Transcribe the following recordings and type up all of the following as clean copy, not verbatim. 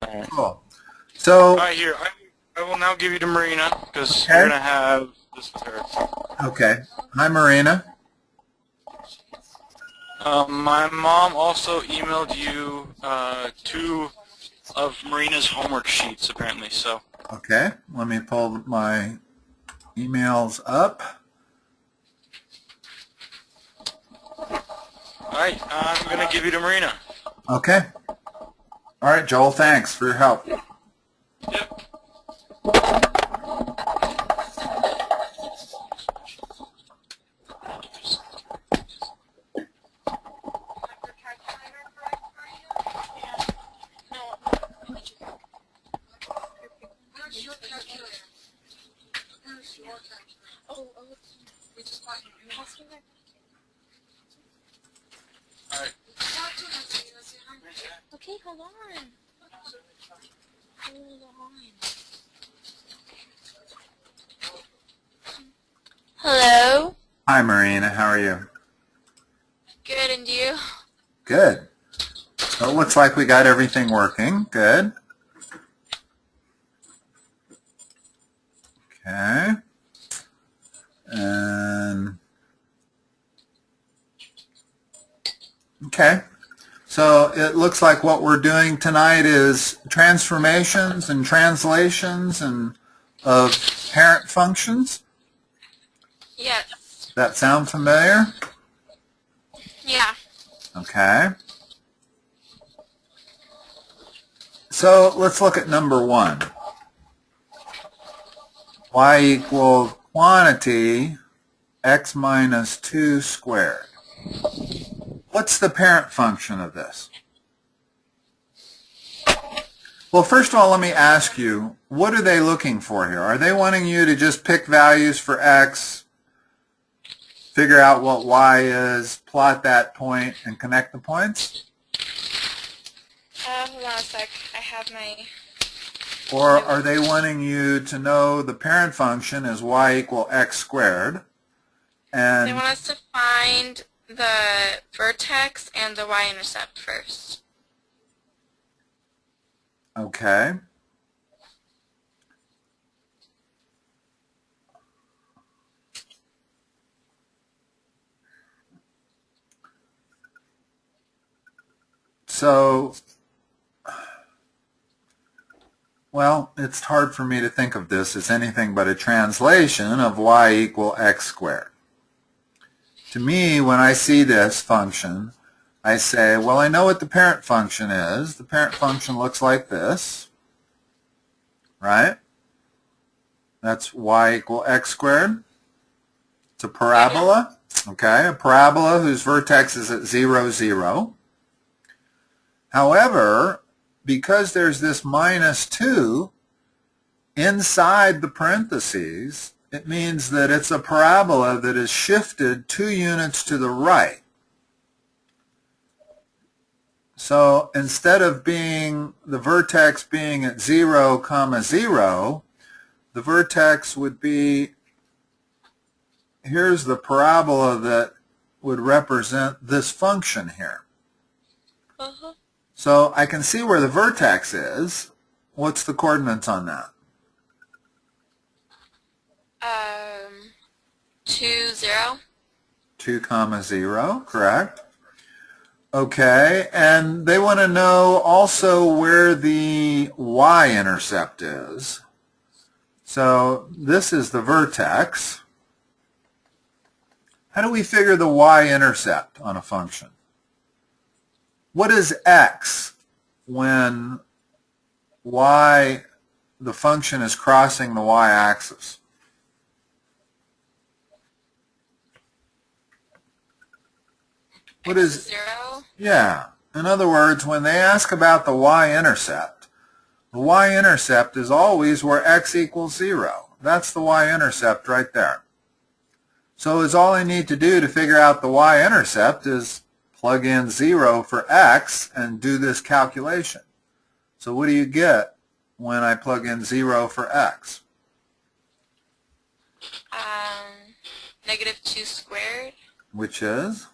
Alright. Cool. So, Alright, here. I will now give you to Marina, because okay. you're going to have this with her. Okay. Hi, Marina. My mom also emailed you 2 of Marina's homework sheets, apparently, so. Okay. Let me pull my emails up. Alright, I'm going to give you to Marina. Okay. All right, Joel, thanks for your help. Yep. Alright. Okay, hold on. Hold on. Hello? Hi, Marina. How are you? Good, and you? Good. So it looks like we got everything working. Good. Okay. And okay. So it looks like what we're doing tonight is transformations and translations and of parent functions. Yes. That sound familiar? Yeah. Okay. So let's look at number 1. Y equals quantity x minus 2 squared. What's the parent function of this? Well, first of all, let me ask you, what are they looking for here? Are they wanting you to just pick values for x, figure out what y is, plot that point, and connect the points? Hold on a sec. I have my... Or are they wanting you to know the parent function is y equal x squared? And They want us to find the vertex and the y-intercept first. okay. So, well, it's hard for me to think of this as anything but a translation of y equal x squared. To me, when I see this function, I say, well, I know what the parent function is. The parent function looks like this, right? That's y equal x squared. It's a parabola, okay? A parabola whose vertex is at 0, 0. However, because there's this minus 2 inside the parentheses, it means that it's a parabola that is shifted 2 units to the right. So instead of being the vertex being at 0, 0, the vertex would be, here's the parabola that would represent this function here. So I can see where the vertex is. What's the coordinates on that? 2, 0. 2, 0, correct. Okay, and they want to know also where the y-intercept is. So this is the vertex. How do we figure the y-intercept on a function? What is x when y, the function is crossing the y-axis? What is 0? Yeah. In other words, when they ask about the y-intercept is always where x equals 0. That's the y-intercept right there. So is all I need to do to figure out the y-intercept is plug in 0 for x and do this calculation. So what do you get when I plug in 0 for x? Negative 2 squared. Which is?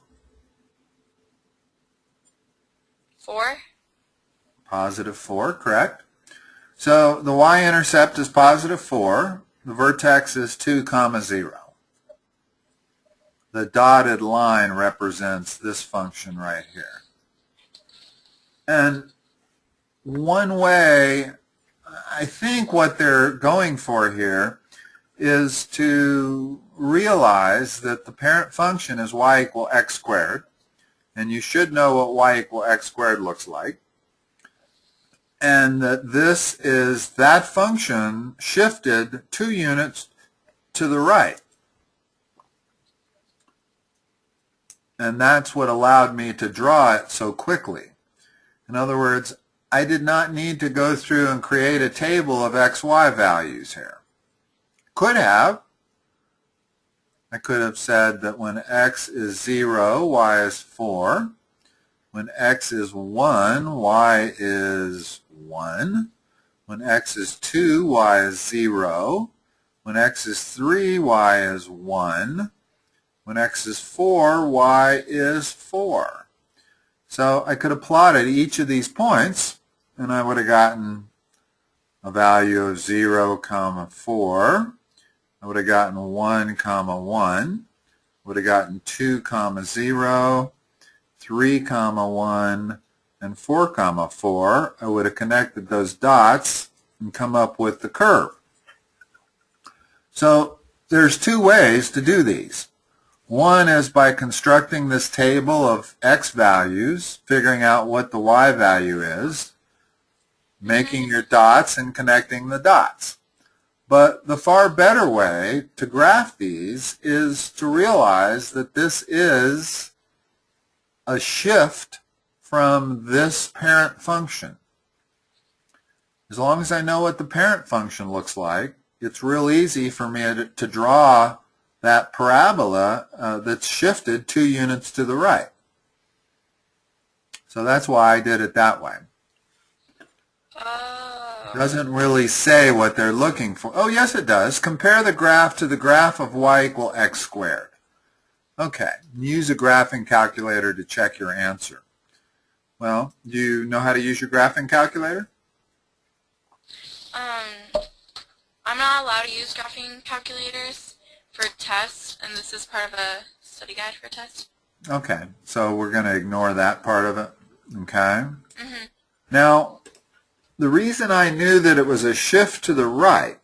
4. Positive 4, correct. So the y-intercept is positive 4. The vertex is 2, 0. The dotted line represents this function right here. And one way, I think what they're going for here is to realize that the parent function is y equal x squared, and you should know what y equal x squared looks like, and that this is that function shifted 2 units to the right. And that's what allowed me to draw it so quickly. In other words, I did not need to go through and create a table of xy values here. Could have. I could have said that when x is 0, y is 4. When x is 1, y is 1. When x is 2, y is 0. When x is 3, y is 1. When x is 4, y is 4. So I could have plotted each of these points, and I would have gotten a value of 0, 4. I would have gotten 1, 1. Would have gotten 2, 0, 3, 1, and 4, 4. I would have connected those dots and come up with the curve. So there's 2 ways to do these. One is by constructing this table of x values, figuring out what the y value is, making your dots and connecting the dots. But the far better way to graph these is to realize that this is a shift from this parent function. As long as I know what the parent function looks like, it's real easy for me to draw that parabola that's shifted 2 units to the right. So that's why I did it that way. It doesn't really say what they're looking for. Oh, yes, it does. Compare the graph to the graph of y equal x squared. Okay, use a graphing calculator to check your answer. Well, do you know how to use your graphing calculator? I'm not allowed to use graphing calculators for tests, and this is part of a study guide for tests. Okay, so we're going to ignore that part of it. Okay? Now, the reason I knew that it was a shift to the right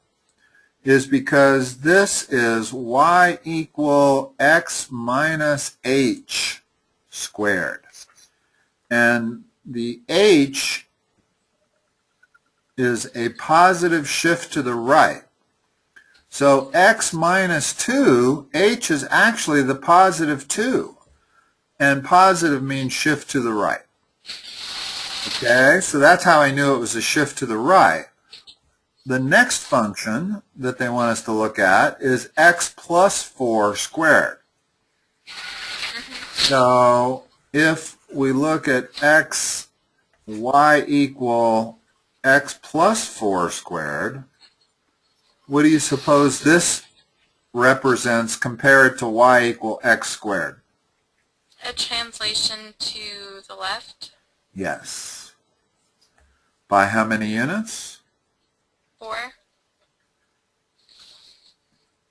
is because this is y equal x minus h squared. And the h is a positive shift to the right. So x minus 2, h is actually the positive 2. And positive means shift to the right. Okay, so that's how I knew it was a shift to the right. The next function that they want us to look at is x plus 4 squared. So if we look at x, y equal x plus 4 squared, what do you suppose this represents compared to y equal x squared? A translation to the left. Yes. By how many units? 4.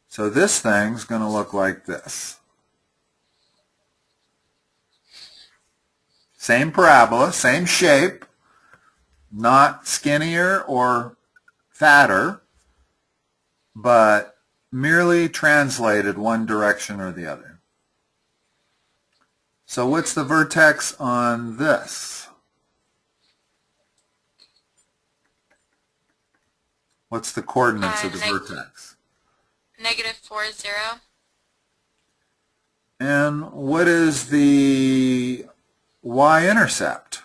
So this thing's going to look like this. Same parabola, same shape, not skinnier or fatter, but merely translated one direction or the other. So what's the vertex on this? What's the coordinates of the vertex? -4, 0. And what is the y-intercept?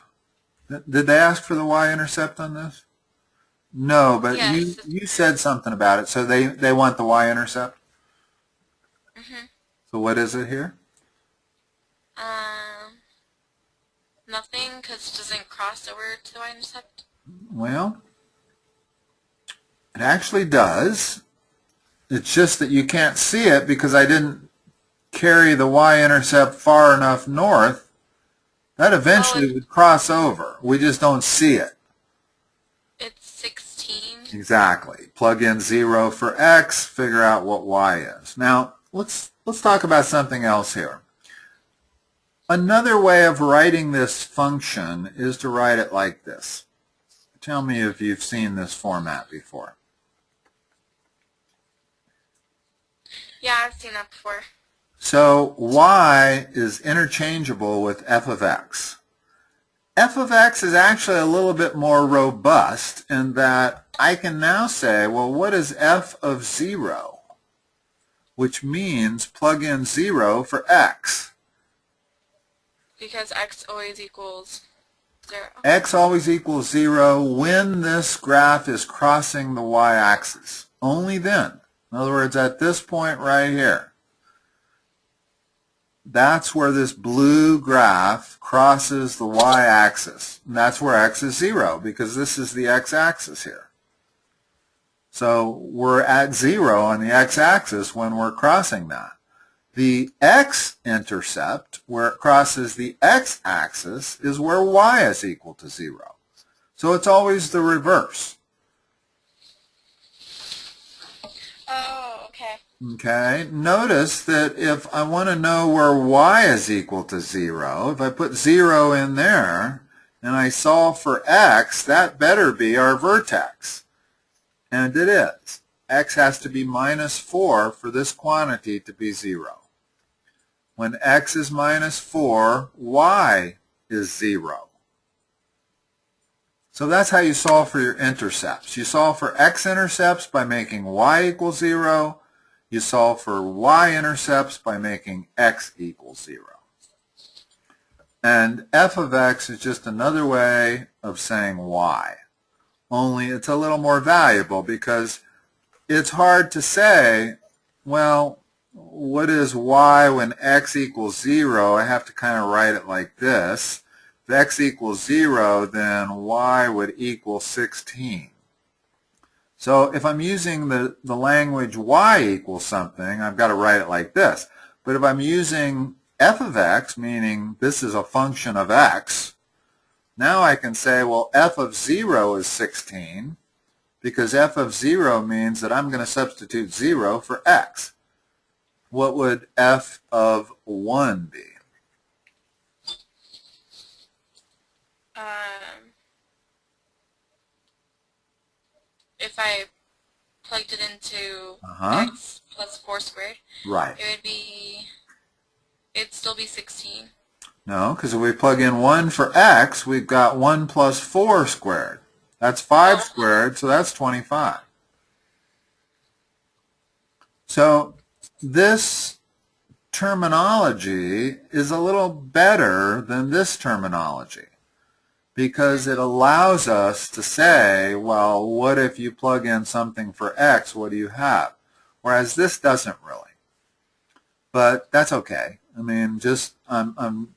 Did they ask for the y-intercept on this? No, but yes. you said something about it. So they want the y-intercept? So what is it here? Nothing, because it doesn't cross over to the y-intercept. Well, it actually does. It's just that you can't see it because I didn't carry the y-intercept far enough north. That eventually would cross over. We just don't see it. It's 16. Exactly. Plug in 0 for x, figure out what y is. Now, let's talk about something else here. Another way of writing this function is to write it like this. Tell me if you've seen this format before. Yeah, I've seen that before. So y is interchangeable with f of x. F of x is actually a little bit more robust in that I can now say, well, what is f of 0? Which means plug in 0 for x. Because x always equals 0. X always equals 0 when this graph is crossing the y-axis. Only then. In other words, at this point right here. That's where this blue graph crosses the y-axis. And that's where x is 0, because this is the x-axis here. So we're at 0 on the x-axis when we're crossing that. The x-intercept, where it crosses the x-axis, is where y is equal to 0. So it's always the reverse. Oh, okay. Okay, notice that if I want to know where y is equal to 0, if I put 0 in there and I solve for x, that better be our vertex. And it is. X has to be minus 4 for this quantity to be 0. When x is minus 4, y is 0. So that's how you solve for your intercepts. You solve for x-intercepts by making y equal 0. You solve for y-intercepts by making x equal 0. And f of x is just another way of saying y. Only it's a little more valuable because it's hard to say, well, what is y when x equals 0? I have to kind of write it like this. If x equals 0, then y would equal 16. So if I'm using the language y equals something, I've got to write it like this. But if I'm using f of x, meaning this is a function of x, now I can say, well, f of 0 is 16, because f of 0 means that I'm going to substitute 0 for x. What would f of 1 be? If I plugged it into x plus 4 squared, Right. it'd still be 16. No, because if we plug in 1 for x, we've got 1 plus 4 squared. That's 5 squared, so that's 25. So this terminology is a little better than this terminology because it allows us to say, well, what if you plug in something for x, what do you have? Whereas this doesn't really. But that's okay. I mean, just I'm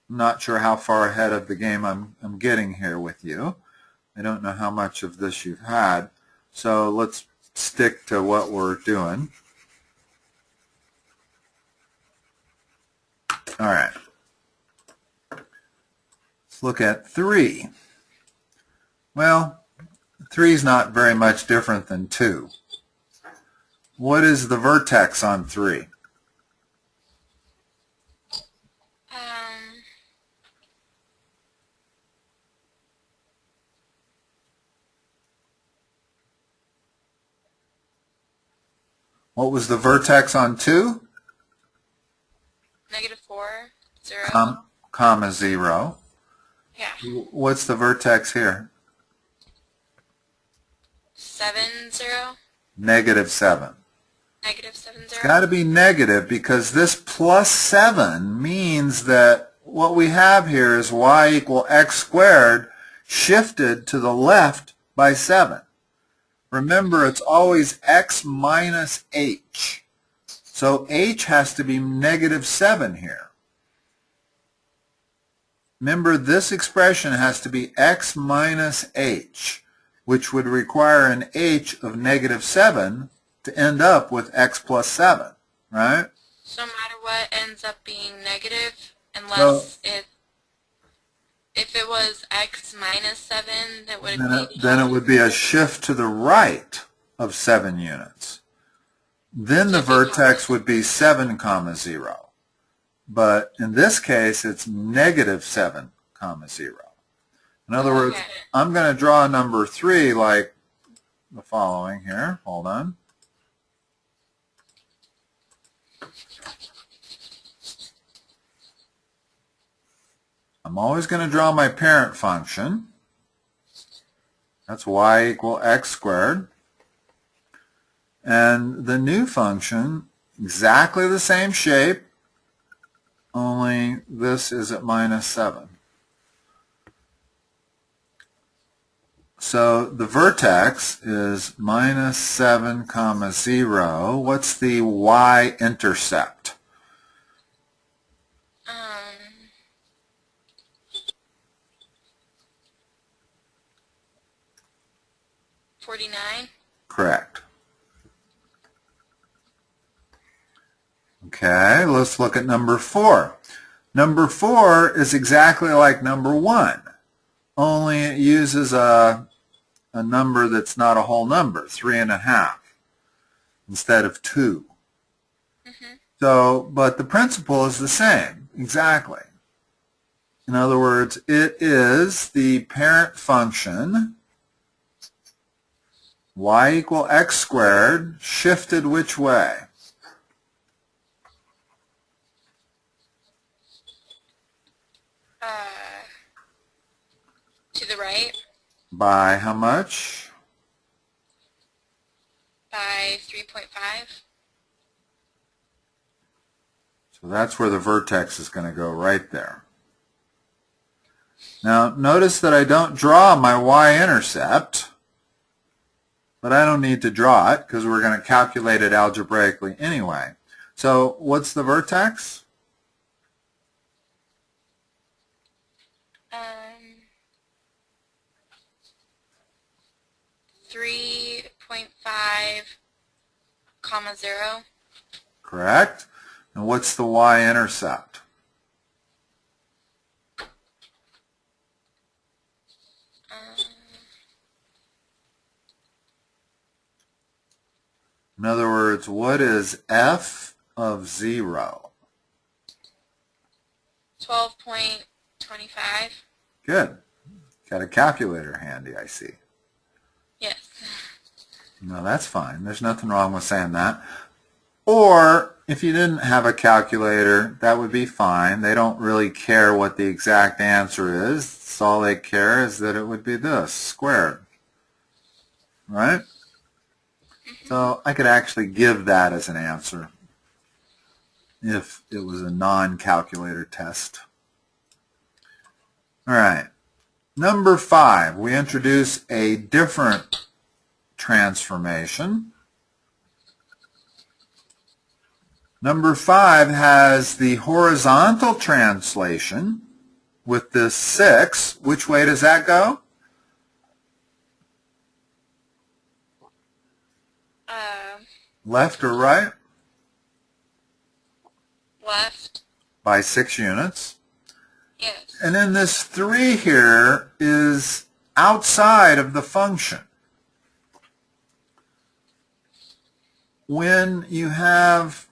not sure how far ahead of the game I'm getting here with you. I don't know how much of this you've had. So let's stick to what we're doing. All right. Let's look at 3. Well, 3 is not very much different than 2. What is the vertex on 3? What was the vertex on 2? -4, 0. Comma 0. Yeah. What's the vertex here? 7, 0. -7. -7, 0. It's got to be negative because this plus 7 means that what we have here is y equal x squared shifted to the left by 7. Remember, it's always x minus h. So h has to be -7 here. Remember, this expression has to be x minus h, which would require an h of -7 to end up with x plus 7, right? So no matter what ends up being negative, unless if it was x minus 7, that would Then it would be a shift to the right of 7 units. Then the vertex would be 7, 0. But in this case, it's negative 7, 0. In other words, I'm going to draw number 3 like the following here. Hold on. I'm always going to draw my parent function. That's y equal x squared. And the new function, exactly the same shape, only this is at minus 7. So the vertex is minus 7, 0. What's the y-intercept? 49. Correct. Okay, let's look at number 4. Number 4 is exactly like number 1, only it uses a number that's not a whole number, 3.5, instead of 2. So, but the principle is the same, exactly. In other words, it is the parent function, y equal x squared, shifted which way? To the right. By how much? By 3.5. So that's where the vertex is going to go, right there. Now notice that I don't draw my y-intercept, but I don't need to draw it because we're going to calculate it algebraically anyway. So what's the vertex? 3.5, 0. Correct. And what's the y-intercept? In other words, what is f of 0? 12.25. Good. Got a calculator handy, I see. Yes. No, that's fine. There's nothing wrong with saying that. Or if you didn't have a calculator, that would be fine. They don't really care what the exact answer is. All they care is that it would be this, squared. Right? So I could actually give that as an answer if it was a non-calculator test. All right. Number 5, we introduce a different transformation. Number 5 has the horizontal translation with this 6. Which way does that go? Left or right? Left. By 6 units. Yes. And then this 3 here is outside of the function. When you have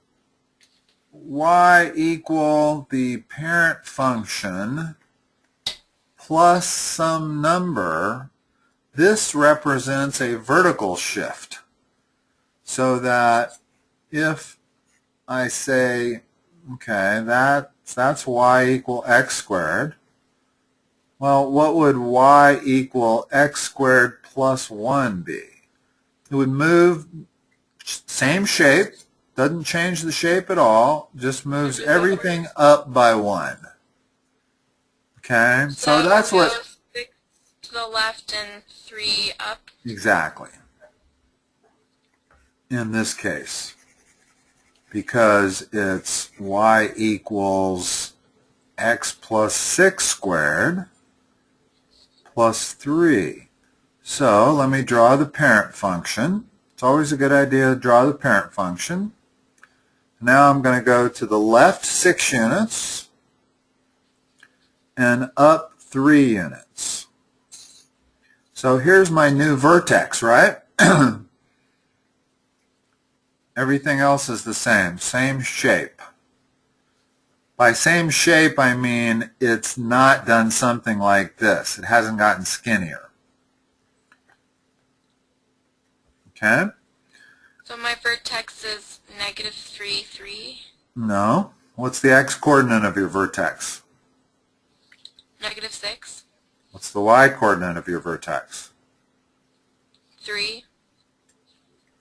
y equal the parent function plus some number, this represents a vertical shift. So that if I say, okay, that's y equal x squared, well, what would y equal x squared plus 1 be? It would move, same shape, doesn't change the shape at all, just moves everything up by 1. Okay, so that's what... 6 to the left and 3 up. Exactly. In this case, because it's y equals x plus 6 squared plus 3. So let me draw the parent function. It's always a good idea to draw the parent function. Now I'm going to go to the left 6 units and up 3 units. So here's my new vertex, right? Everything else is the same shape. By same shape, I mean it's not done something like this. It hasn't gotten skinnier. Okay? So my vertex is -3, 3. No. What's the x-coordinate of your vertex? -6, What's the y-coordinate of your vertex? 3.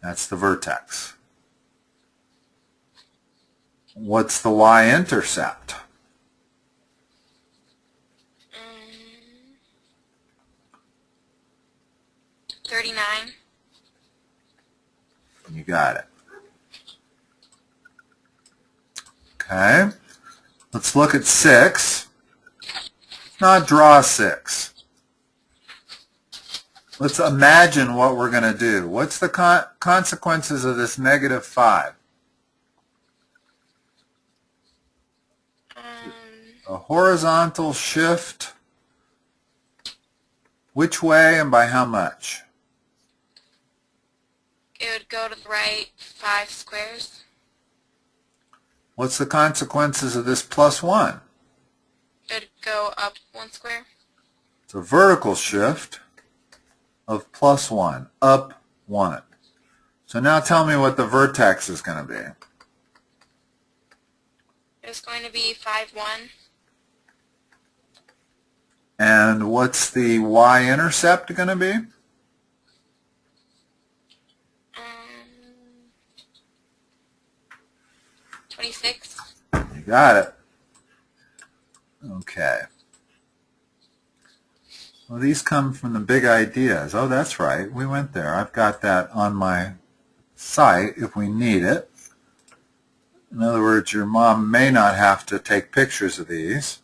That's the vertex. What's the y-intercept? 39. You got it. Okay. Let's look at 6. Not draw 6. Let's imagine what we're going to do. What's the consequences of this -5? A horizontal shift. Which way and by how much? It would go to the right 5 squares. What's the consequences of this +1? It would go up 1 square. It's a vertical shift of +1, up 1. So now tell me what the vertex is going to be. It's going to be 5, 1. And what's the y-intercept going to be? 26. You got it. Okay. Well, these come from the big ideas. Oh, that's right. We went there. I've got that on my site if we need it. In other words, your mom may not have to take pictures of these.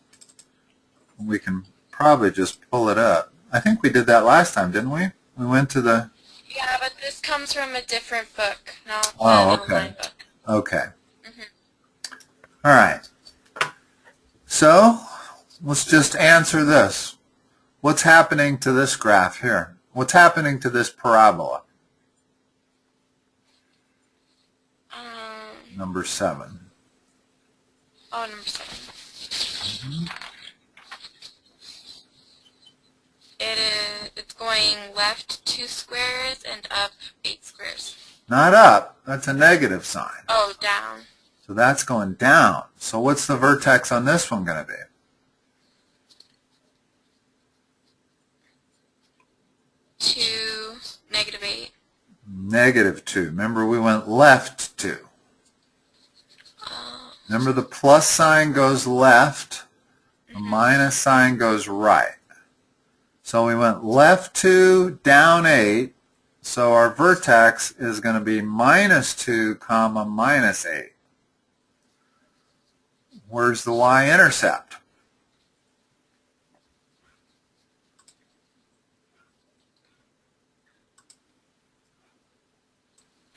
We can probably just pull it up. I think we did that last time, didn't we? We went to the... Yeah, but this comes from a different book, not Oh, an okay. online book. Okay. All right. So let's just answer this. What's happening to this graph here? What's happening to this parabola? Number 7. Oh, number 7. It's going left 2 squares and up 8 squares. Not up. That's a negative sign. Oh, down. So that's going down. So what's the vertex on this one going to be? 2, -8. -2. Remember, we went left 2. Remember, the plus sign goes left, the minus sign goes right. So we went left 2, down 8. So our vertex is going to be -2, comma, -8. Where's the y-intercept?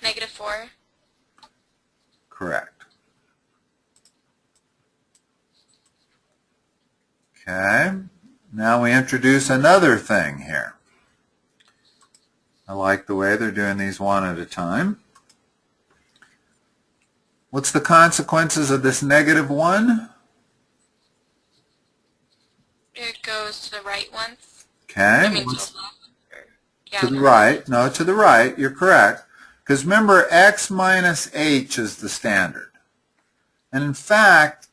-4. Correct. Okay. Now we introduce another thing here. I like the way they're doing these one at a time. What's the consequences of this -1? It goes to the right once. Okay. I mean, to the left. Yeah, To the right. No, to the right. You're correct. Because remember, x minus h is the standard. And in fact,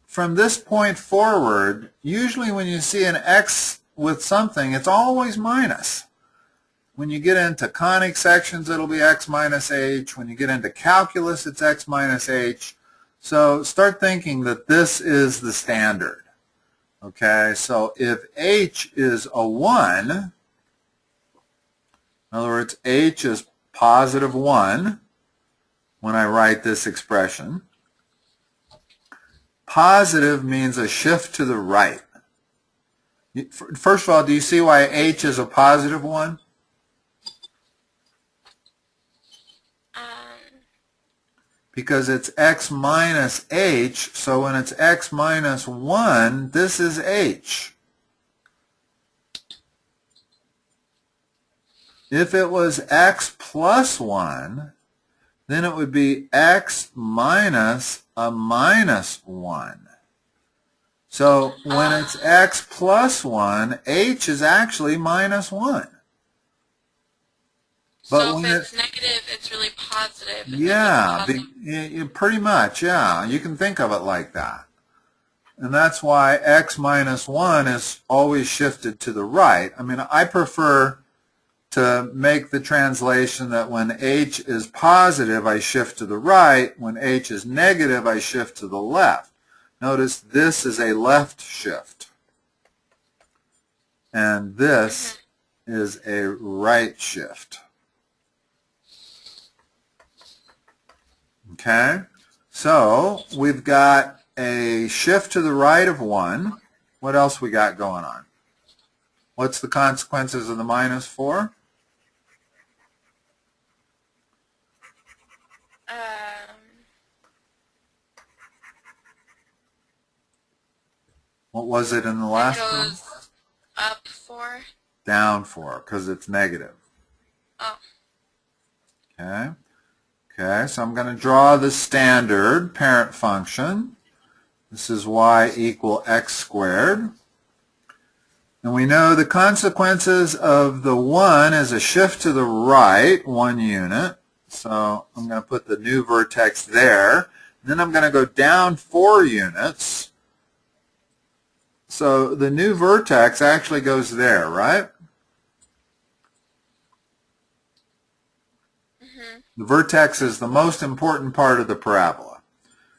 from this point forward, usually when you see an x with something, it's always minus. When you get into conic sections, it'll be x minus h. When you get into calculus, it's x minus h. So start thinking that this is the standard. Okay, so if h is a 1, in other words, h is +1 when I write this expression. Positive means a shift to the right. First of all, do you see why h is a +1? Because it's x minus h, so when it's x minus 1, this is h. If it was x plus 1, then it would be x minus a minus 1. So when it's x plus 1, h is actually minus 1. But So when if it's negative, it's really positive. yeah, pretty much, yeah. You can think of it like that. And that's why x minus 1 is always shifted to the right. I mean, I prefer to make the translation that when h is positive, I shift to the right. When h is negative, I shift to the left. Notice this is a left shift. And this is a right shift. Okay? So we've got a shift to the right of 1. What else we got going on? What's the consequences of the minus 4? What was it in the last one? It goes up 4. Down 4, because it's negative. Oh. Okay. Okay, so I'm going to draw the standard parent function. This is y equal x squared. And we know the consequences of the 1 is a shift to the right, 1 unit. So I'm going to put the new vertex there. Then I'm going to go down 4 units. So the new vertex actually goes there, right? The vertex is the most important part of the parabola.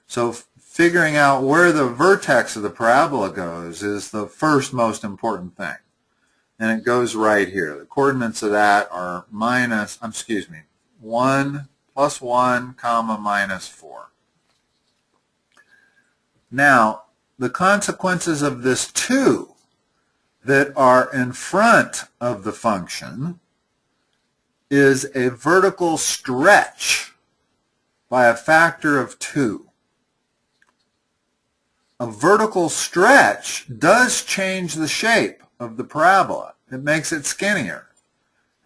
So figuring out where the vertex of the parabola goes is the first most important thing. And it goes right here. The coordinates of that are 1 plus 1 comma minus 4. Now, the consequences of this 2 that are in front of the function is a vertical stretch by a factor of 2. A vertical stretch does change the shape of the parabola. It makes it skinnier.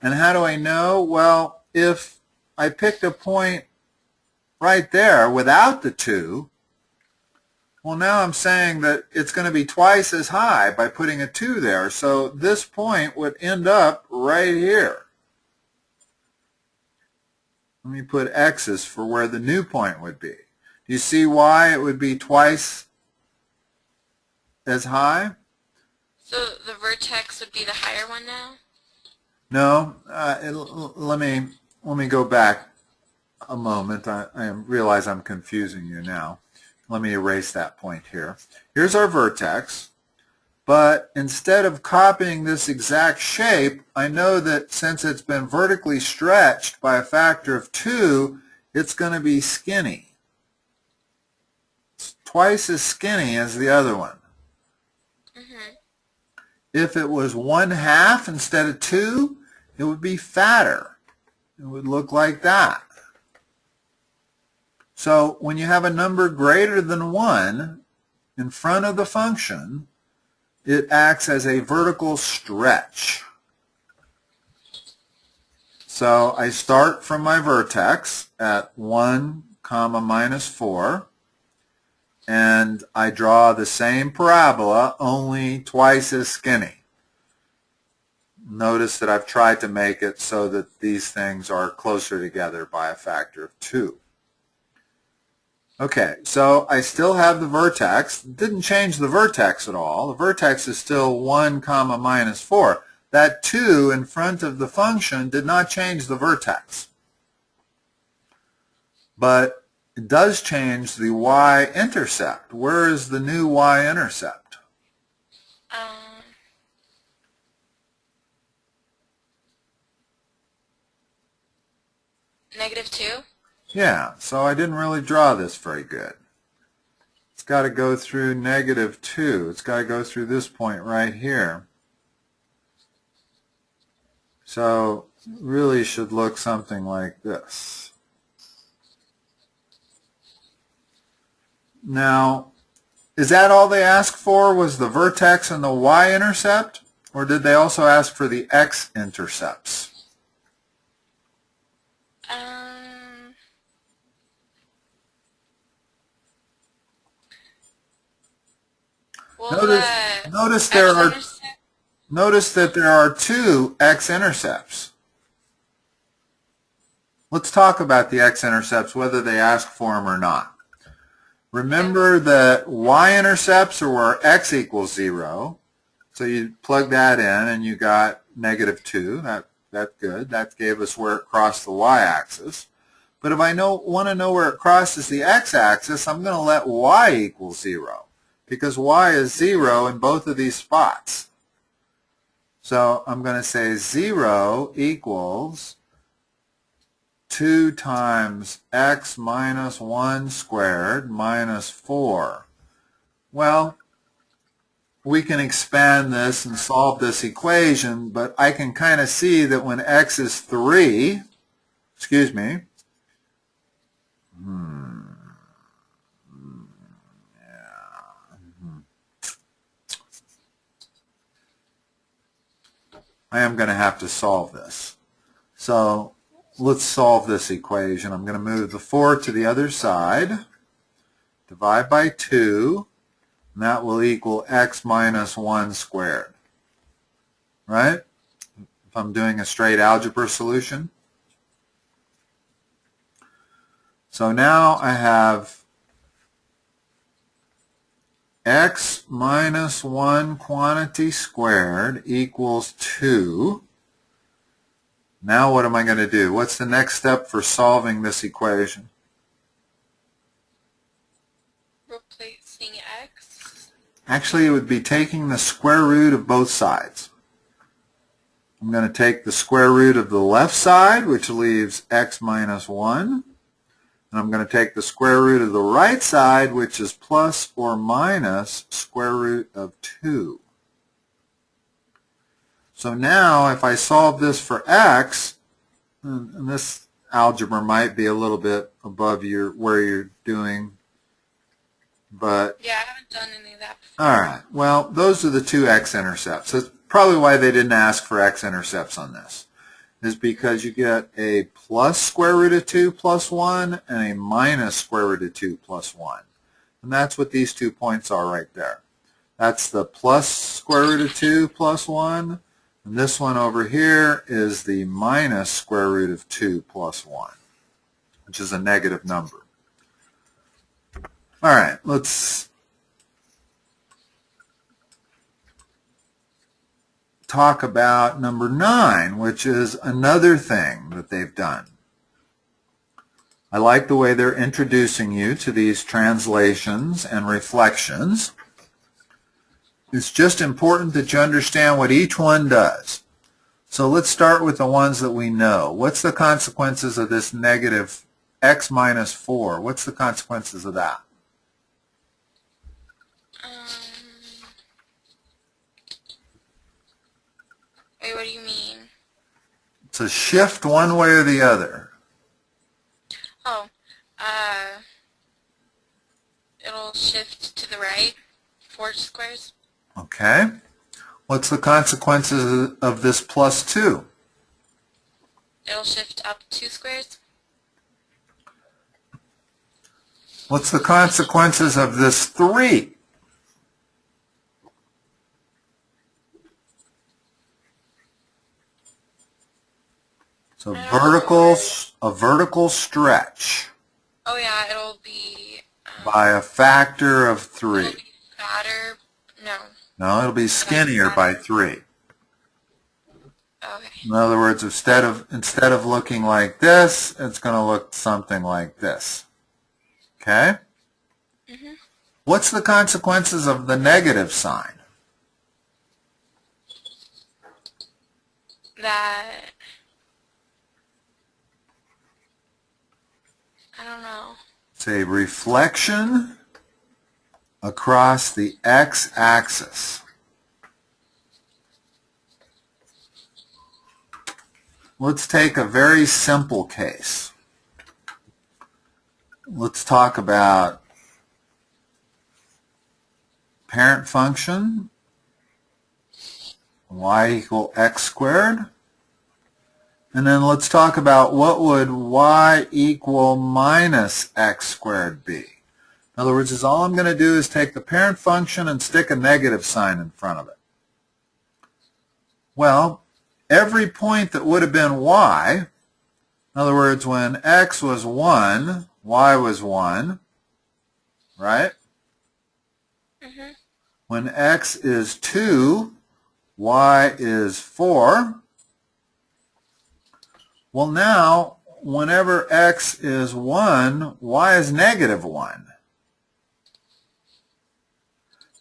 And how do I know? Well, if I picked a point right there without the 2, well, now I'm saying that it's going to be twice as high by putting a 2 there. So this point would end up right here. Let me put x's for where the new point would be. Do you see why it would be twice as high? So the vertex would be the higher one now? No. Let me go back a moment. I realize I'm confusing you now. Let me erase that point here. Here's our vertex. But instead of copying this exact shape, I know that since it's been vertically stretched by a factor of 2, it's going to be skinny. It's twice as skinny as the other one. If it was 1/2 instead of 2, it would be fatter. It would look like that. So when you have a number greater than 1 in front of the function, it acts as a vertical stretch. So I start from my vertex at 1 comma minus 4, and I draw the same parabola, only twice as skinny. Notice that I've tried to make it so that these things are closer together by a factor of 2. Okay, so I still have the vertex. Didn't change the vertex at all. The vertex is still 1 comma minus 4. That 2 in front of the function did not change the vertex. But it does change the y-intercept. Where is the new y-intercept? -2? Yeah, so I didn't really draw this very good. It's got to go through -2. It's got to go through this point right here. So it really should look something like this. Now, is that all they asked for, was the vertex and the y-intercept? Or did they also ask for the x-intercepts? Um, well, Notice the x-intercept. notice that there are two x-intercepts. Let's talk about the x-intercepts, whether they ask for them or not. Remember that y-intercepts are where x equals 0. So you plug that in and you got -2. That's good. That gave us where it crossed the y-axis. But if I want to know where it crosses the x-axis, I'm going to let y equal 0 because y is 0 in both of these spots. So I'm going to say 0 equals 2 times x minus 1 squared minus 4. Well, we can expand this and solve this equation, but I can kind of see that when x is 3, excuse me, I am going to have to solve this. So let's solve this equation. I'm going to move the 4 to the other side, divide by 2, and that will equal x minus 1 squared. Right? If I'm doing a straight algebra solution. So now I have x minus 1 quantity squared equals 2. Now what am I going to do? What's the next step for solving this equation? Replacing x. Actually, it would be taking the square root of both sides. I'm going to take the square root of the left side, which leaves x minus 1. And I'm going to take the square root of the right side, which is plus or minus square root of 2. So now if I solve this for x, and this algebra might be a little bit above where you're doing, but Yeah, I haven't done any of that before. all right. Well, those are the two x-intercepts. That's probably why they didn't ask for x-intercepts on this, is because you get a plus square root of 2 plus 1 and a minus square root of 2 plus 1. And that's what these 2 points are right there. That's the plus square root of 2 plus 1. And this one over here is the minus square root of 2 plus 1, which is a negative number. All right, let's talk about number 9, which is another thing that they've done. I like the way they're introducing you to these translations and reflections. It's just important that you understand what each one does. So let's start with the ones that we know. What's the consequences of this negative x minus 4? What's the consequences of that? Wait, what do you mean? It's a shift one way or the other. Oh, it'll shift to the right 4 squares. Okay. What's the consequences of this plus 2? It'll shift up 2 squares. What's the consequences of this 3? It's a vertical stretch Oh yeah, it'll be by a factor of 3. it'll be fatter. No. No, it'll be skinnier by 3. Okay. In other words, instead of looking like this, it's going to look something like this. Okay? Mhm. What's the consequences of the negative sign? That I don't know. It's a reflection across the x-axis. Let's take a very simple case. Let's talk about parent function y equal x squared And then let's talk about what would y equal minus x squared be. In other words, all I'm going to do is take the parent function and stick a negative sign in front of it. Well, every point that would have been y, in other words, when x was 1, y was 1, right? Mm-hmm. When x is 2, y is 4. Well, now, whenever x is 1, y is negative 1.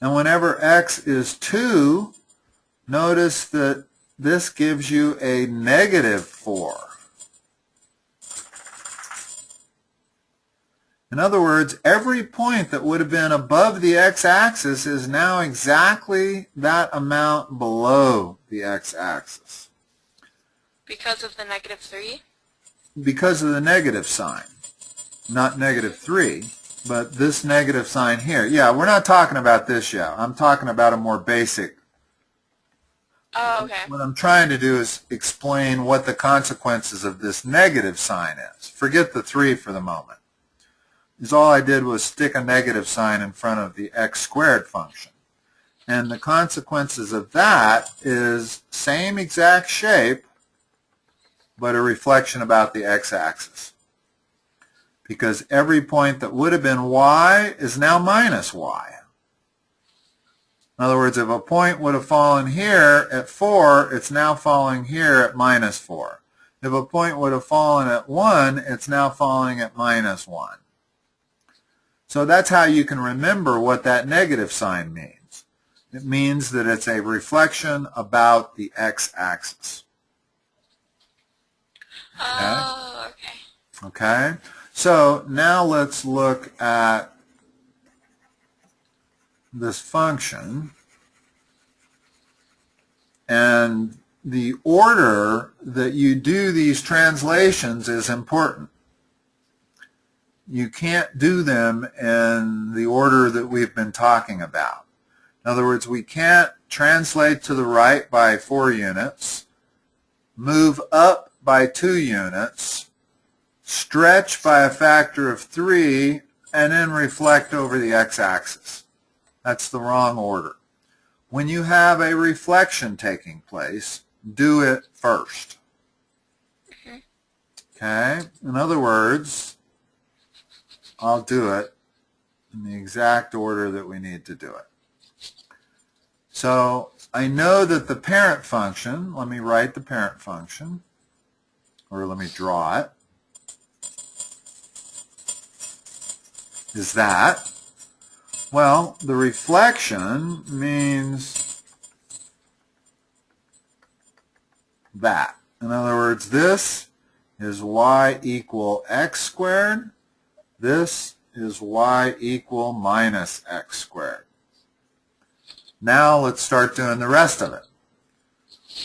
And whenever x is 2, notice that this gives you a negative 4. In other words, every point that would have been above the x-axis is now exactly that amount below the x-axis. Because of the negative 3? Because of the negative sign. Not negative 3, but this negative sign here. Yeah, we're not talking about this yet. I'm talking about a more basic. Oh, okay. What I'm trying to do is explain what the consequences of this negative sign is. Forget the 3 for the moment. All I did was stick a negative sign in front of the x squared function. And the consequences of that is same exact shape, but a reflection about the x-axis. Because every point that would have been y is now minus y. In other words, if a point would have fallen here at 4, it's now falling here at minus 4. If a point would have fallen at 1, it's now falling at minus 1. So that's how you can remember what that negative sign means. It means that it's a reflection about the x-axis. Oh, okay. Okay? So now let's look at this function. And the order that you do these translations is important. You can't do them in the order that we've been talking about. In other words, we can't translate to the right by 4 units, move up by 2 units, stretch by a factor of 3, and then reflect over the x-axis. That's the wrong order. When you have a reflection taking place, do it first. Okay? In other words, I'll do it in the exact order that we need to do it. So I know that the parent function, let me write the parent function, or let me draw it, is that. Well, the reflection means that. In other words, this is y equal x squared. This is y equal minus x squared. Now let's start doing the rest of it.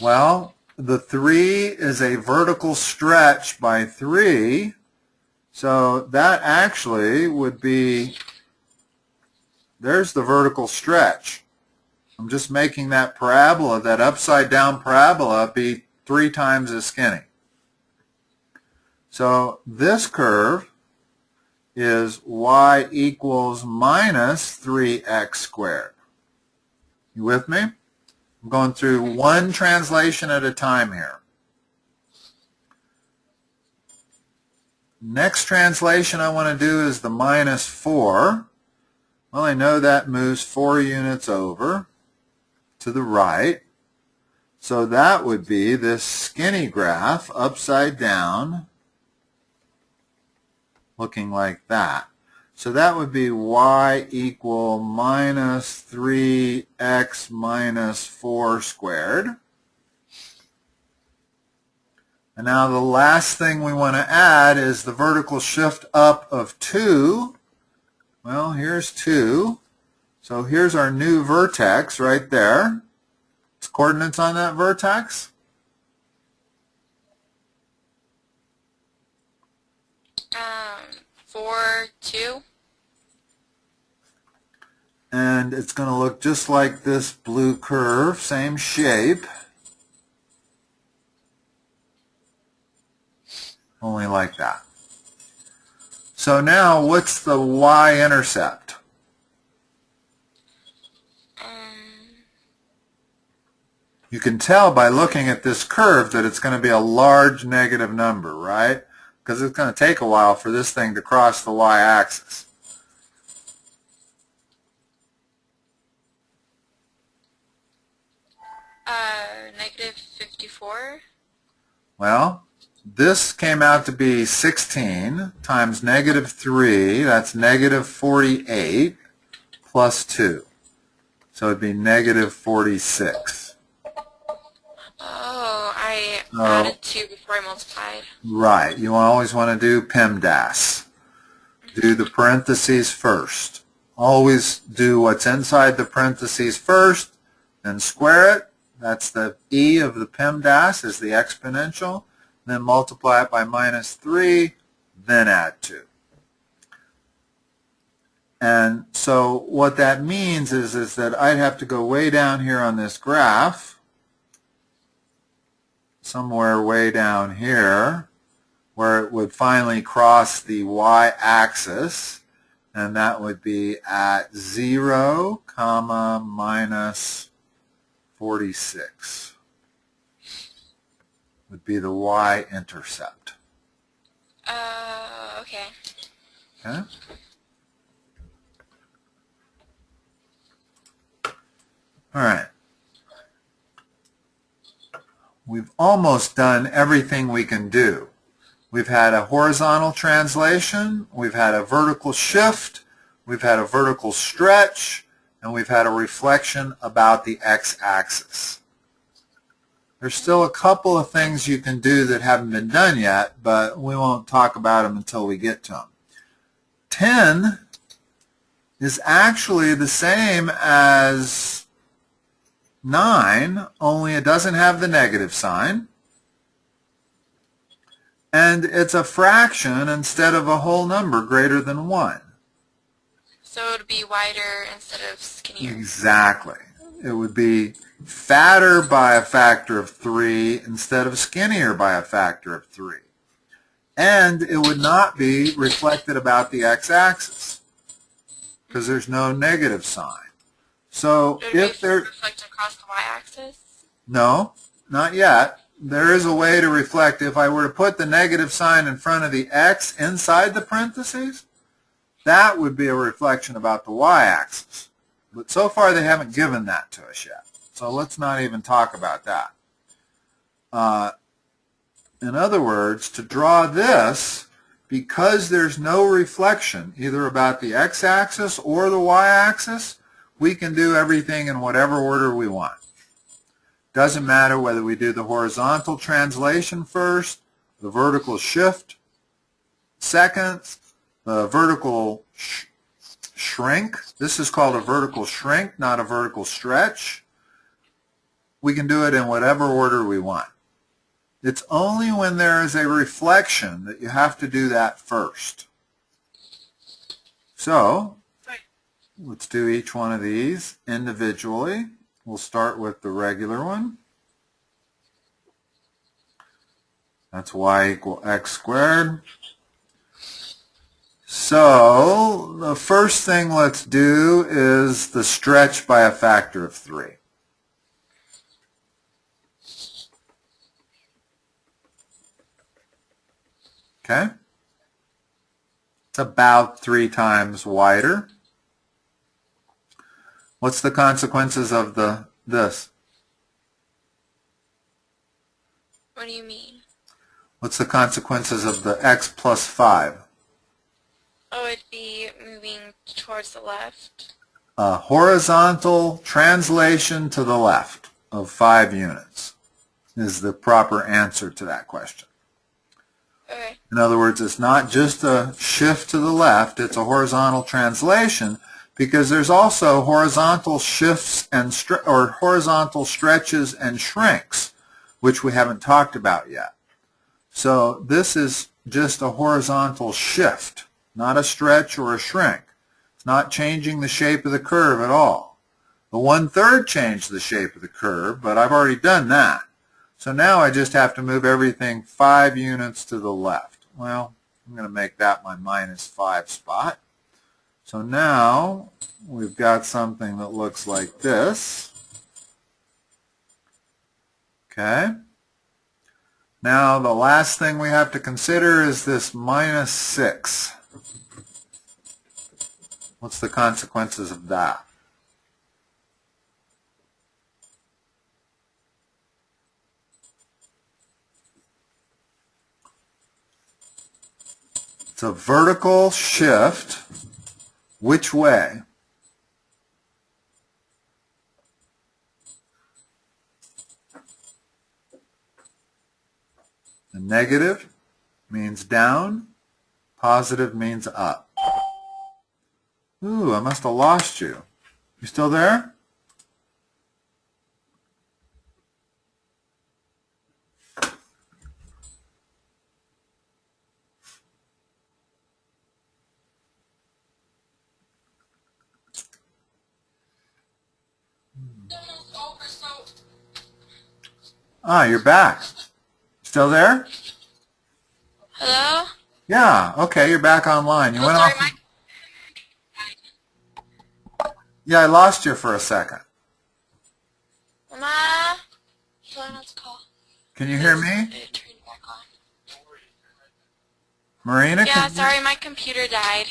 Well, the 3 is a vertical stretch by 3, so that actually would be, there's the vertical stretch. I'm just making that parabola, that upside down parabola, be 3 times as skinny. So this curve is y equals minus 3x squared. You with me? I'm going through one translation at a time here. Next translation I want to do is the minus 4. Well, I know that moves 4 units over to the right. So that would be this skinny graph upside down, looking like that. So that would be y equal minus 3x minus 4 squared. And now the last thing we want to add is the vertical shift up of 2. Well, here's 2. So here's our new vertex right there. Its coordinates on that vertex? 4, 2. And it's going to look just like this blue curve, same shape. only like that. So now what's the y-intercept? You can tell by looking at this curve that it's going to be a large negative number, right? Because it's going to take a while for this thing to cross the y-axis. Negative 54. Well, this came out to be 16 times negative 3. That's negative 48 plus 2. So it would be negative 46. Oh, I added 2 before I multiplied. Right. You always want to do PEMDAS. Do the parentheses first. Always do what's inside the parentheses first, then square it. That's the e of the PEMDAS is the exponential. Then multiply it by minus 3, then add 2. And so what that means is that I'd have to go way down here on this graph, somewhere way down here, where it would finally cross the y-axis, and that would be at 0, comma, minus 46 would be the y-intercept. Okay. Okay? All right. We've almost done everything we can do. We've had a horizontal translation, we've had a vertical shift, we've had a vertical stretch, and we've had a reflection about the x-axis. There's still a couple of things you can do that haven't been done yet, but we won't talk about them until we get to them. 10 is actually the same as 9, only it doesn't have the negative sign. And it's a fraction instead of a whole number greater than 1. So it would be wider instead of skinnier. Exactly. It would be fatter by a factor of 3 instead of skinnier by a factor of 3. And it would not be reflected about the x-axis because there's no negative sign. So if there reflect across the y-axis? No, not yet. There is a way to reflect. If I were to put the negative sign in front of the x inside the parentheses, that would be a reflection about the y-axis. But so far they haven't given that to us yet. So let's not even talk about that. In other words, to draw this, because there's no reflection either about the x-axis or the y-axis, we can do everything in whatever order we want. Doesn't matter whether we do the horizontal translation first, the vertical shift second, the vertical shrink. This is called a vertical shrink, not a vertical stretch. We can do it in whatever order we want. It's only when there is a reflection that you have to do that first. So let's do each one of these individually. We'll start with the regular one. That's y equal x squared. So the first thing let's do is the stretch by a factor of 3. Okay? It's about 3 times wider. What's the consequences of this? What do you mean? What's the consequences of the x plus 5? Oh, it'd be moving towards the left. A horizontal translation to the left of 5 units is the proper answer to that question. Okay. In other words, it's not just a shift to the left, it's a horizontal translation, because there's also horizontal shifts and horizontal stretches and shrinks, which we haven't talked about yet. So this is just a horizontal shift, not a stretch or a shrink. It's not changing the shape of the curve at all. The 1/3 changed the shape of the curve, but I've already done that. So now I just have to move everything 5 units to the left. Well, I'm going to make that my -5 spot. So now we've got something that looks like this. Okay. Now the last thing we have to consider is this -6. What's the consequences of that? It's a vertical shift. Which way? The negative means down, positive means up. Ooh, I must have lost you. You still there? Ah, you're back. Still there? Hello? Yeah, okay, you're back online. You Oh, went sorry, off. Yeah, I lost you for a second. Mama? Someone else call. Can you hear me? It turned back on. Marina? Yeah, sorry, my computer died.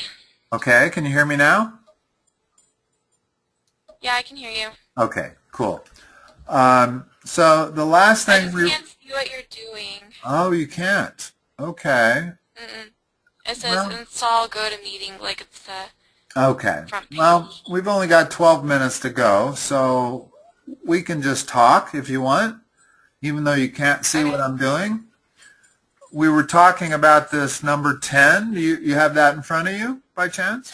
Okay, can you hear me now? Yeah, I can hear you. Okay, cool. So the last I thing just can't see what you're doing. Oh, you can't. Okay. It says Well, install GoToMeeting, like it's the okay. front page. Well, we've only got 12 minutes to go, so we can just talk if you want, even though you can't see what I'm doing. We were talking about this number 10. You have that in front of you by chance?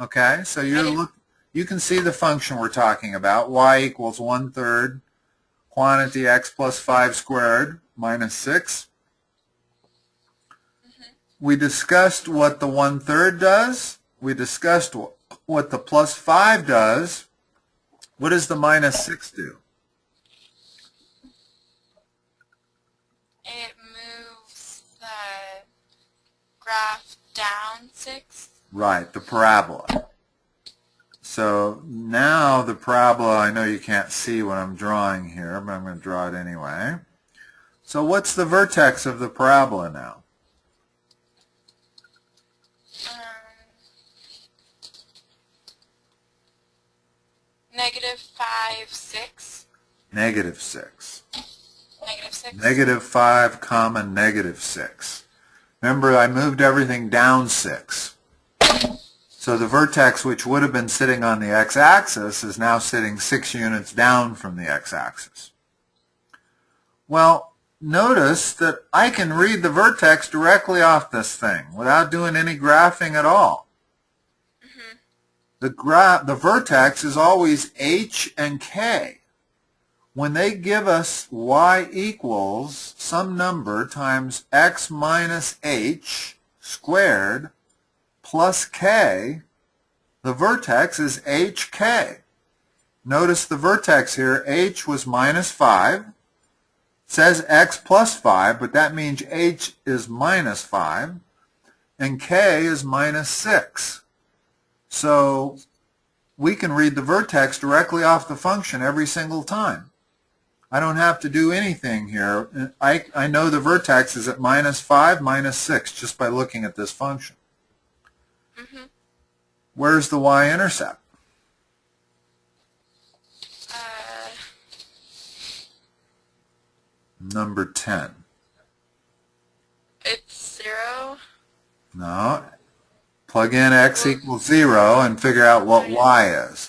Okay, so you can see the function we're talking about, y equals 1/3 quantity x plus 5 squared minus 6. We discussed what the 1/3 does. We discussed what the plus 5 does. What does the minus 6 do? It moves the graph down 6. Right, the parabola. So now the parabola, I know you can't see what I'm drawing here, but I'm going to draw it anyway. So what's the vertex of the parabola now? -5, 6. -6. -6. -5 comma -6. Remember, I moved everything down 6. So the vertex, which would have been sitting on the x-axis, is now sitting 6 units down from the x-axis. Well, notice that I can read the vertex directly off this thing without doing any graphing at all. The vertex is always h and k. When they give us y equals some number times x minus h squared plus k, the vertex is hk. Notice the vertex here, h was -5. It says x plus 5, but that means h is -5, and k is -6. So we can read the vertex directly off the function every single time. I don't have to do anything here. I know the vertex is at -5, -6 just by looking at this function. Where's the y-intercept? Number 10. It's 0. No. Plug in x equals 0 and figure out what y is.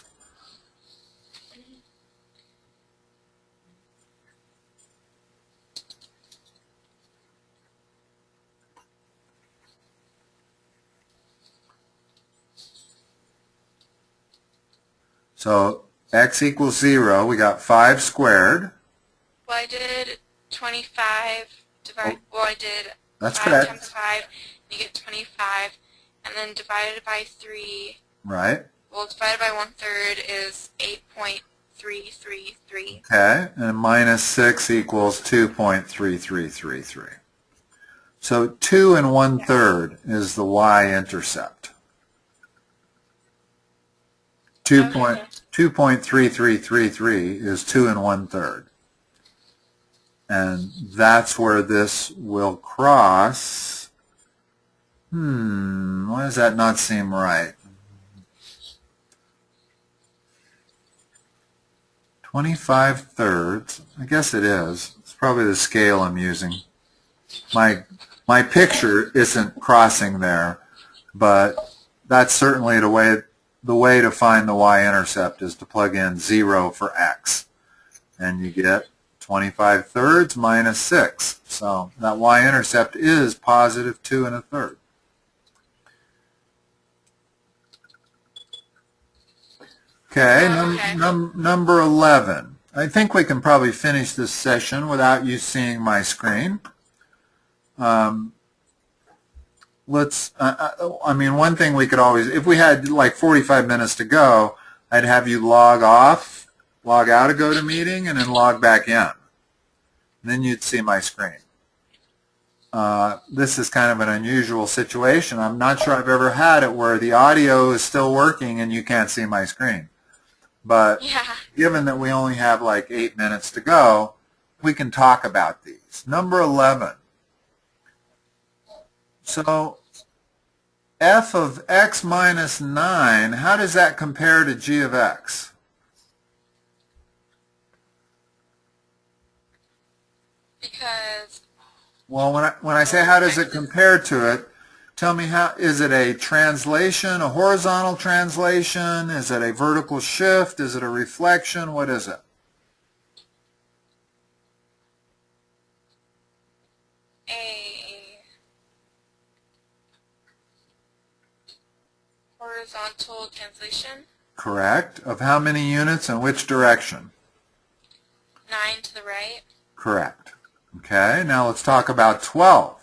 So x equals 0. We got 5 squared. Well, I did 25 divide. Well, I did That's 5 correct. times 5. You get 25, and then divided by 3. Right. Well, divided by 1/3 is 8.3. 2.333. Okay, and minus 6 equals 2.3333. So 2 1/3 is the y-intercept. 2.3333 is 2 1/3. And that's where this will cross. Why does that not seem right? 25/3. I guess it is. It's probably the scale I'm using. My picture isn't crossing there, but that's certainly the way to find the y-intercept is to plug in 0 for x, and you get 25/3 minus 6. So that y-intercept is positive 2 1/3. Okay, number 11. I think we can probably finish this session without you seeing my screen. I mean, one thing we could always, if we had like 45 minutes to go, I'd have you log off, log out of GoToMeeting, and then log back in. And then you'd see my screen. This is kind of an unusual situation. I'm not sure I've ever had it where the audio is still working and you can't see my screen. But given that we only have like 8 minutes to go, we can talk about these. Number 11. So f of x minus 9, how does that compare to g of x? Because... Well, when I say how does it compare to it, tell me how, is it a translation, a horizontal translation? Is it a vertical shift? Is it a reflection? What is it? A horizontal translation. Correct. Of how many units and which direction? 9 to the right. Correct. Okay, now let's talk about 12.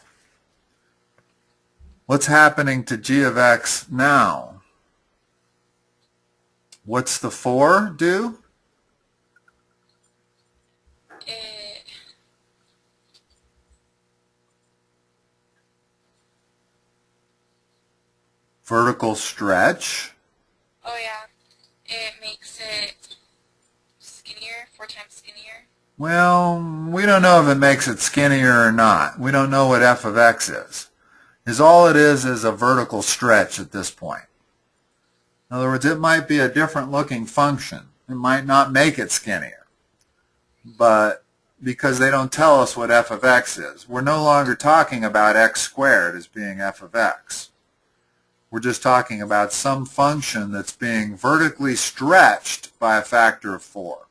What's happening to g of x now? What's the 4 do? Vertical stretch. Oh yeah, it makes it skinnier, 4 times skinnier. Well, we don't know if it makes it skinnier or not. We don't know what f of x is. All it is a vertical stretch at this point. In other words, it might be a different looking function. It might not make it skinnier. But because they don't tell us what f of x is, we're no longer talking about x squared as being f of x. We're just talking about some function that's being vertically stretched by a factor of 4.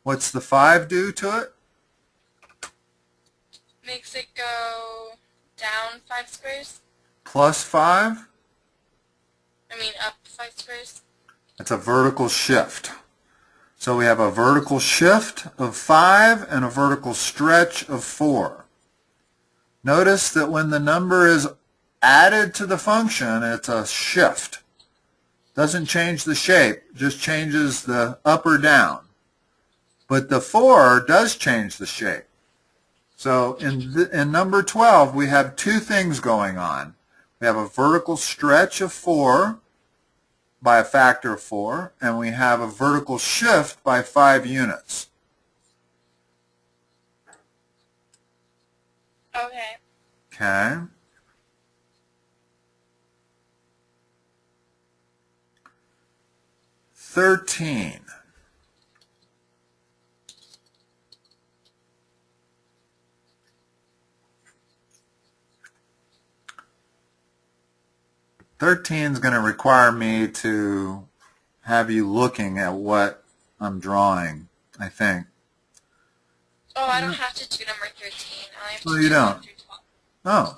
What's the 5 do to it? Makes it go down 5 squares. Plus 5? I mean up 5 squares. It's a vertical shift. So we have a vertical shift of 5 and a vertical stretch of 4. Notice that when the number is added to the function, it's a shift. Doesn't change the shape, just changes the up or down. But the 4 does change the shape. So in number 12, we have two things going on. We have a vertical stretch of 4 by a factor of 4, and we have a vertical shift by 5 units. Okay. Okay. $13. $13 is going to require me to have you looking at what I'm drawing, I think. Oh, I don't have to do number 13. I have to Oh, do you 1 don't? through 12.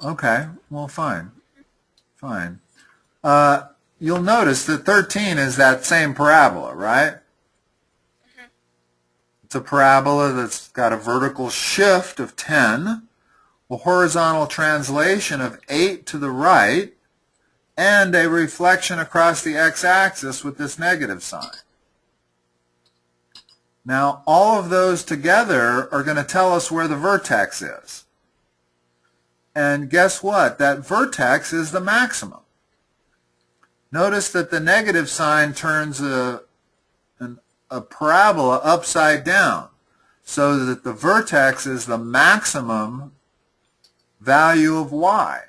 Oh, okay. Well, fine. Fine. You'll notice that 13 is that same parabola, right? Mm-hmm. It's a parabola that's got a vertical shift of 10, a horizontal translation of 8 to the right, and a reflection across the x-axis with this negative sign. Now, all of those together are going to tell us where the vertex is. And guess what? That vertex is the maximum. Notice that the negative sign turns a parabola upside down so that the vertex is the maximum value of y,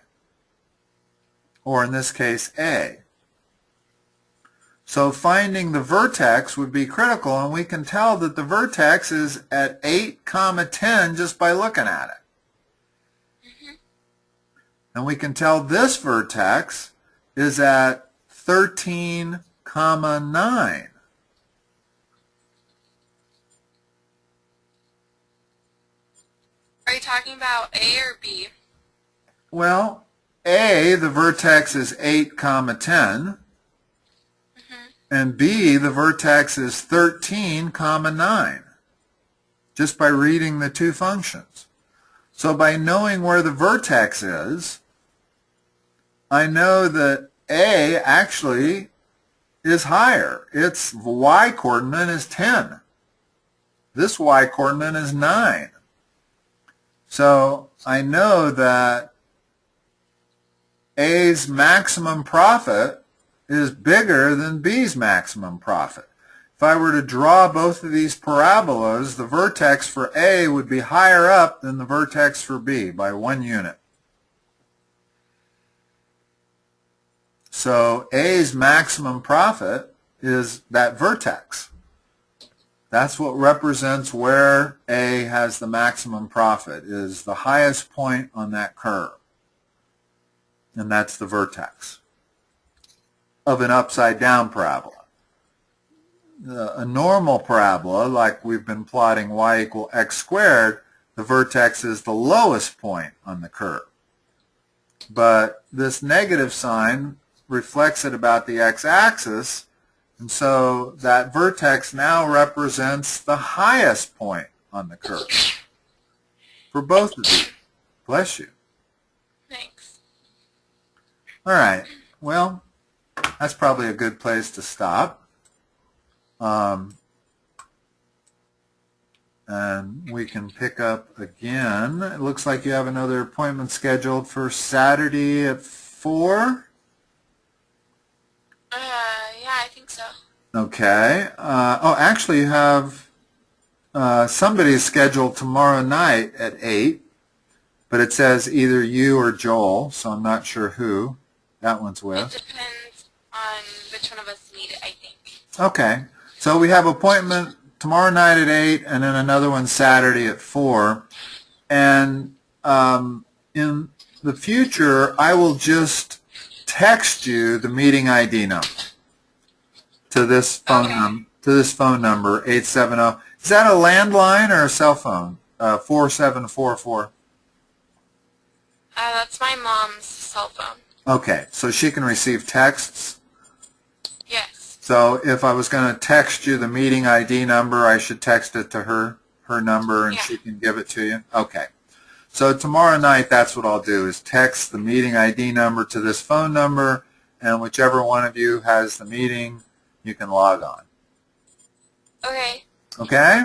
or in this case, a. So finding the vertex would be critical, and we can tell that the vertex is at 8, 10 just by looking at it. And we can tell this vertex is at 13, 9. Are you talking about A or B? Well, A, the vertex is 8, 10. And B, the vertex is 13, 9, just by reading the two functions. So by knowing where the vertex is, I know that A actually is higher. Its y-coordinate is 10. This y-coordinate is 9. So I know that A's maximum profit is bigger than B's maximum profit. If I were to draw both of these parabolas, the vertex for A would be higher up than the vertex for B by 1 unit. So A's maximum profit is that vertex. That's what represents where A has the maximum profit, is the highest point on that curve. And that's the vertex of an upside down parabola. A normal parabola, like we've been plotting y equal x squared, the vertex is the lowest point on the curve. But this negative sign reflects it about the x-axis, and so that vertex now represents the highest point on the curve for both of you. Bless you. Thanks. All right. Well, that's probably a good place to stop. And we can pick up again. It looks like you have another appointment scheduled for Saturday at 4. Yeah, I think so. Okay. Oh, actually, you have somebody scheduled tomorrow night at 8, but it says either you or Joel, so I'm not sure who that one's with. It depends on which one of us need it, I think. Okay. So we have appointment tomorrow night at 8 and then another one Saturday at 4. And in the future, I will just text you the meeting ID number to this phone number 870. Is that a landline or a cell phone? 4744. That's my mom's cell phone. Okay, so she can receive texts. Yes. So if I was going to text you the meeting ID number, I should text it to her number, and she can give it to you? Okay. So tomorrow night, that's what I'll do, is text the meeting ID number to this phone number, and whichever one of you has the meeting, you can log on. Okay. Okay?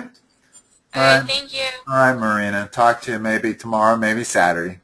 All right, thank you. All right, Marina. Talk to you maybe tomorrow, maybe Saturday.